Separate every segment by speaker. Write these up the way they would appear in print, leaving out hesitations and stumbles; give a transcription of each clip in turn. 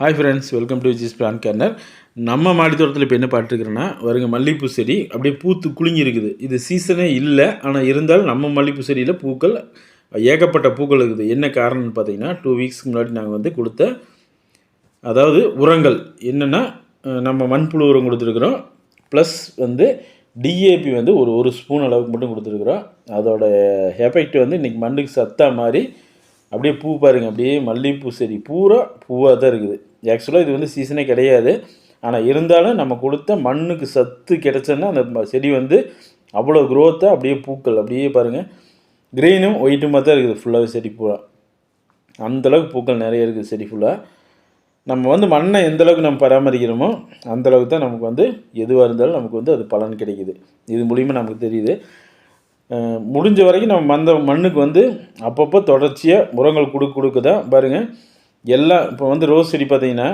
Speaker 1: Hi friends, welcome to Viji's plant corner. நம்ம மாடி தோட்டத்தில் இப்போ என்ன பார்த்துருக்குறோன்னா, வருங்க மல்லிகைப்பூ செடி அப்படியே பூத்து குலுங்கி இருக்குது. இது சீசனே இல்லை, ஆனால் இருந்தாலும் நம்ம மல்லிகைப்பூ செடியில் பூக்கள் ஏகப்பட்ட பூக்கள் இருக்குது. என்ன காரணம்னு பார்த்தீங்கன்னா, 2 வீக்ஸ்க்கு முன்னாடி நாங்கள் வந்து கொடுத்த அதாவது உரங்கள் என்னென்னா, நம்ம மண்புழு உரம் கொடுத்துருக்குறோம். ப்ளஸ் வந்து டிஏபி வந்து ஒரு ஸ்பூன் அளவுக்கு மட்டும் கொடுத்துருக்குறோம். அதோட எஃபெக்ட் வந்து இன்றைக்கி மண்ணுக்கு சத்தா மாதிரி அப்படியே பூ பாருங்கள், அப்படியே மல்லிகைப்பூ செடி பூரா பூவாக தான் இருக்குது. ஆக்சுவலாக இது வந்து சீசனே கிடையாது, ஆனால் இருந்தாலும் நம்ம கொடுத்த மண்ணுக்கு சத்து கிடச்சோன்னா அந்த செடி வந்து அவ்வளோ க்ரோத்தாக அப்படியே பூக்கள் அப்படியே பாருங்கள், க்ரீனும் ஒயிட்டுமாக தான் இருக்குது ஃபுல்லாகவே செடி பூரா. அந்தளவுக்கு பூக்கள் நிறைய இருக்குது செடி ஃபுல்லாக. நம்ம வந்து மண்ணை எந்தளவுக்கு நம்ம பராமரிக்கிறோமோ அந்தளவுக்கு தான் நமக்கு வந்து எதுவாக இருந்தாலும் நமக்கு வந்து அது பலன் கிடைக்குது. இது மூலிமா நமக்கு தெரியுது. முடிஞ்ச வரைக்கும் நம்ம மண்ணுக்கு வந்து அப்பப்போ தொடர்ச்சியாக உரங்கள் கொடுக்க தான் பாருங்கள். எல்லாம் இப்போ வந்து ரோஸ் செடி பார்த்திங்கன்னா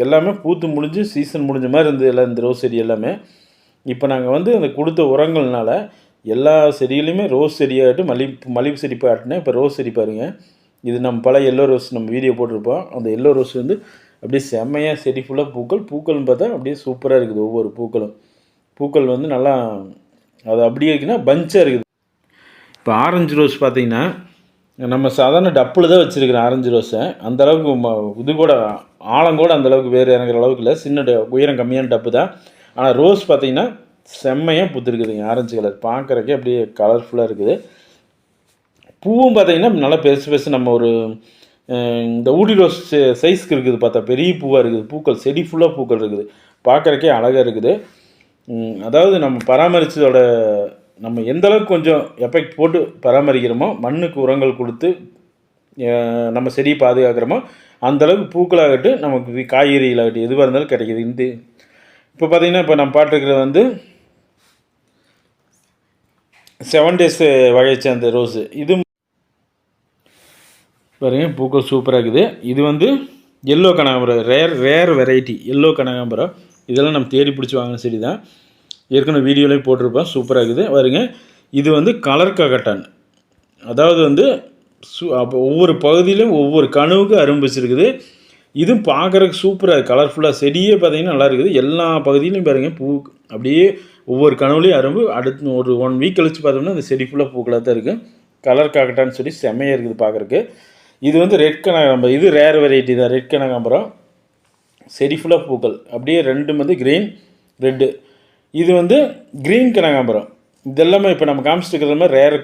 Speaker 1: எல்லாமே பூத்து முடிஞ்சு சீசன் முடிஞ்ச மாதிரி இருந்தது எல்லாம். இந்த ரோஸ் செடி எல்லாமே இப்போ நாங்கள் வந்து அந்த கொடுத்த உரங்கள்னால எல்லா செடிகளையுமே ரோஸ் செடியாகட்டும் மல்லிகைப்பூ செடி பாட்டுனேன். இப்போ ரோஸ் செடி பாருங்கள், இது நம்ம பழைய எல்லோ ரோஸ் நம்ம வீடியோ போட்டிருப்போம். அந்த எல்லோ ரோஸ் வந்து அப்படியே செம்மையாக செடி ஃபுல்லாக பூக்கள்னு பார்த்தா அப்படியே சூப்பராக இருக்குது. ஒவ்வொரு பூக்கள் வந்து நல்லா அது அப்படியே இருக்குன்னா பஞ்சாக இருக்குது. இப்போ ஆரஞ்சு ரோஸ் பார்த்திங்கன்னா நம்ம சாதாரண டப்பில் தான் வச்சுருக்கிறேன் ஆரஞ்சு ரோஸை. அந்தளவுக்கு இது கூட ஆழங்கூட அந்தளவுக்கு வேறு இறங்குற அளவுக்கு இல்லை, சின்ன உயரம் கம்மியான டப்பு தான். ஆனால் ரோஸ் பார்த்திங்கன்னா செம்மையாக பூத்துருக்குதுங்க. ஆரஞ்சு கலர் பார்க்குறக்கே அப்படியே கலர்ஃபுல்லாக இருக்குது. பூவும் பார்த்திங்கன்னா நல்லா பெருசு நம்ம ஒரு இந்த ஊடி ரோஸ் சைஸ்க்கு இருக்குது. பார்த்தா பெரிய பூவாக இருக்குது. பூக்கள் செடி ஃபுல்லாக பூக்கள் இருக்குது. பார்க்குறக்கே அழகாக இருக்குது. அதாவது நம்ம பராமரித்ததோட நம்ம எந்தளவுக்கு கொஞ்சம் எஃபெக்ட் போட்டு பராமரிக்கிறோமோ, மண்ணுக்கு உரங்கள் கொடுத்து நம்ம செடியை பாதுகாக்கிறோமோ அந்தளவுக்கு பூக்களாகட்டும் நமக்கு காய்கறிகளாகட்டும் எதுவாக இருந்தாலும் கிடைக்கிது. இந்த இப்போ பார்த்திங்கன்னா இப்போ நம்ம பாட்டுருக்கிறது வந்து 7 days வகையை சேர்ந்த ரோஸு. இது பாருங்கள் பூக்கள் சூப்பராக இருக்குது. இது வந்து எல்லோ கனகாம்பரம், ரேர் வெரைட்டி எல்லோ கனகாம்பரம். இதெல்லாம் நம்ம தேடி பிடிச்சி வாங்கின செடி தான். ஏற்கனவே வீடியோலேயும் போட்டிருப்போம். சூப்பராக இருக்குது பாருங்க. இது வந்து கலர் காக்கட்டான், அதாவது வந்து அப்போ ஒவ்வொரு பகுதியிலும் ஒவ்வொரு கனவுக்கு அரும்பு வச்சுருக்குது. இதுவும் பார்க்குறதுக்கு சூப்பராக கலர்ஃபுல்லாக செடியே பார்த்திங்கன்னா நல்லா இருக்குது. எல்லா பகுதியிலையும் பாருங்கள் பூ அப்படியே ஒவ்வொரு கனவுலேயும் அரும்பு. அடுத்து ஒரு 1 வீக் கழித்து பார்த்தோம்னா அந்த செடி ஃபுல்லாக பூக்களாக தான் இருக்குது. கலர் காக்கட்டான்னு சொல்லி செம்மையாக இருக்குது பார்க்குறக்கு. இது வந்து ரெட் கனகாம்பரம், இது ரேர் வெரைட்டி தான். ரெட் கனகாம்பரம் செடி ஃபுல்லாக பூக்கள் அப்படியே ரெண்டும் வந்து க்ரீன் ரெட்டு. இது வந்து க்ரீன் கனகாம்பரம். இதெல்லாமே இப்போ நம்ம காமிச்சிட்டு இருக்கிற மாதிரி ரேர்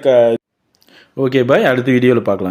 Speaker 1: ஓகே பாய், அடுத்த வீடியோவில் பார்க்கலாம்.